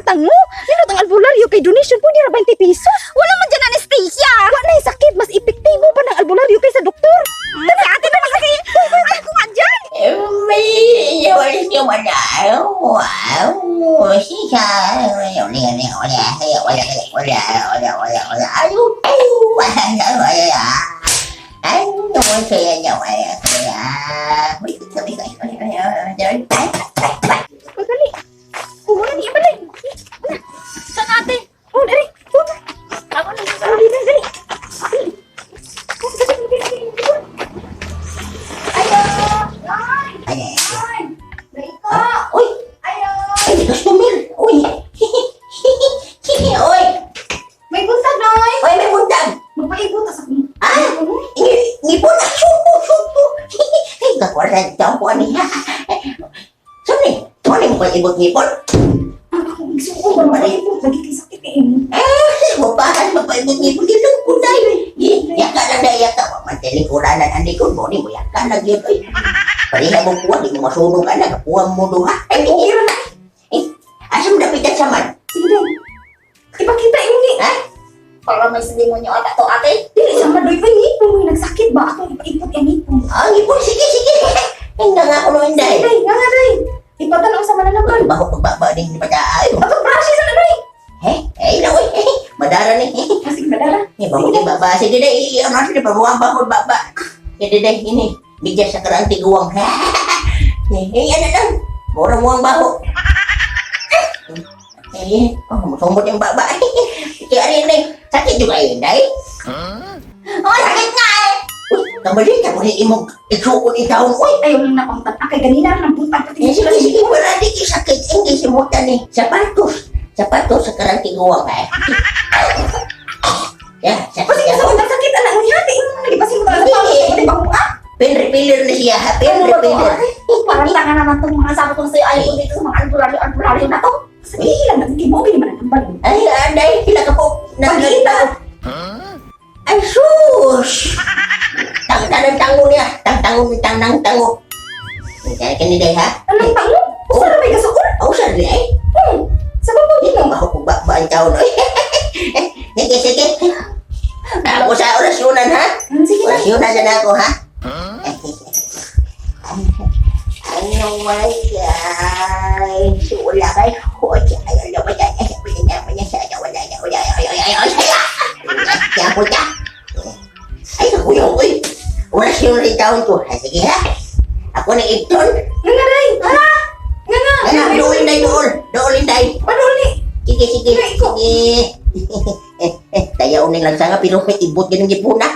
tango. Nindot ang albularyo kay donation pwede ra 20 pesos. Wala man dyan anesthesia. Wala na sakit, mas epektibo pa ng albularyo kaysa doktor. Dali ate na lagi. Ay ko dyan. Pagkali. Wala ni ibalik. Saan ate? Oh, dari. Ako na. Dali, dali. May buntag, Noy. Magpaibot sa akin. Ibot-ibot. Ako, gusto ko magpaibot. Lagi kay sakit eh. Mapahan mapaibot-ibot yun ko dahil. Yaka na na yaka. Mantiling kuranan ang likod mo. Ni mo yaka na yun. Pariha mo kuha. Di mo masunog ka na. Kapuha mo duha. Ay, okay ra na. Asam dapitan sa man. Sige, Day. Ipakita yung ni. Ha? Para may silingon yung ata to, ate. Dili sa madoy pa yung ngipon. May nagsakit ba? Ako ipaipot yung ngipon. Ang ipon. Sige, sige. Hindi nga ako naman Sige, dahil. Day. Nga nga, Day. Ipatanong sa mananaman. Baho pagbaba din ni Pagkaayo. Ako, brushes na, Day. Na uy. Madara ni. Sige, madara. Baho di baba. Sige na. Ano na pabuang bakod baba. Sige na. Ini. Bigyan sa karang tiguang. Ano lang. Murang muang baho. Musumot yung baba. Kaya rin eh. Sakit juga yun, Day. Sakit nga eh. Kambali ka mo ni imong isuon ikaw. Uy. Ayaw lang na pang tatake. Ganina lang ng puntag. Sige, sige. Wala di ki sakit. Hindi simutan ni. Sapatos. Sapatos sa karang tiguang ka. Yan. Kasi sa unang sakit, anak mo yate. Nalipasin mo talaga pa. Pati ba kung Pinrepealer na siya. Pinrepealer. Parang tanga naman itong mga sabi ko na sa'yo. Ayaw ko dito sa mga albularyo na to. Kasi hilang natin. Di mo okay naman ang tambal. Ay, Day. Pila ka po. Pag-iita. Ay, sus! Tango niya. Tango. Kaya kaniday ha? Anong tango? Usa na may gasukol? Oh, saan niya eh? Sa babo Hindi dito. ka ba kung ba ang taon eh? Sige. Ako sa orasyonan ha? Sige na. Orasyonan na ako ha? Ano may sula kay Hochi. Ayaw ba yan? Ay, nakuya ko eh. Orasyon rin taon ko. Sige ha? Ako na Ibton. Nga nga, Day. Nga nga. Doon, Inday. Padol ni. Sige. Kaya uning lang sa nga, pero may ibot ganun yung puna.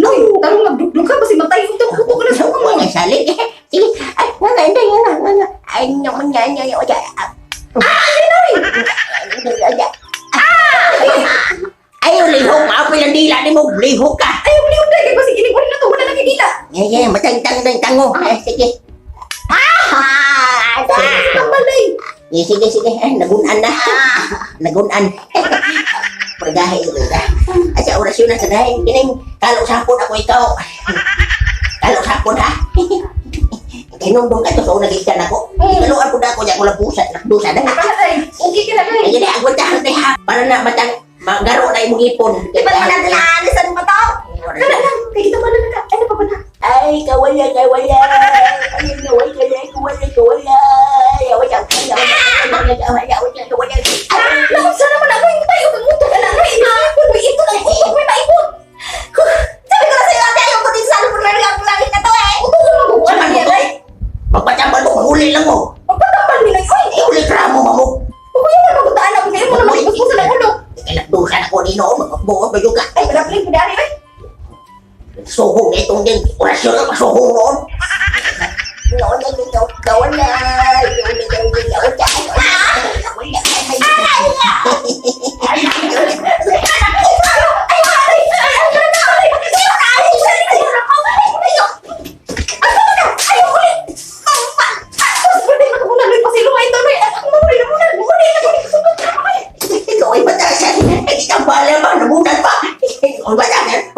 Loy, tarong nagduglog ka. Basi matay yung utok ka na sa Huwag mga. nga salig. Sige. Ay, nga, Inday, nga. Ay, naman nga. Ay, lihok. Ako yung dila ni mo. Lihok ka. Ayaw mo liyon, Day. Basi ginig-ulit na to. Wala na kikita. Matang-tango. Sige. Tambal, Day. Sige. Ay, nagunan na. Nagunan. Pergahe ko ka. At sa orasyon na sa dahil, kining kalok sapon ako ikaw. Kalok sapon ha. Kinundong ka to sa unang ikan ako. Kaluan po na ako niya ko lang pusa. Nakdusa na. Kala, Day. Okay ka na, Day. Ay, agwat tahan na ha. Para na matang magaro na imong ipon. Di ba naman natin naalisan mo to? Kala lang. Kaya kita malam na. Ano pa ba na? Ay, kawala. Ay, Lahat sana mo na ako yung tayo pag-utok ka lang. May ipon, may ipon, ang utok, may maipon. Sabi ko na sa'yo, ate, ayaw ko din sa alupon na langit na to eh. Utok mo ko. Ano yan, Day? magpatambal mo, huli lang mo. Magpatambal nila, oy. Huli ka mo, mamuk. Huwag yung ano, magdaan ako ngayon mo naman ibus sa ulo. Kinakdusan ako nino, magbuot ba yung ka? Ay, pagkapiling ko dari, ay. Suhong na itong din. Orasyon na masuhong noon. Ikaw ay batasan. Ikaw pala ba? Nabunan pa. Ikaw ay batasan.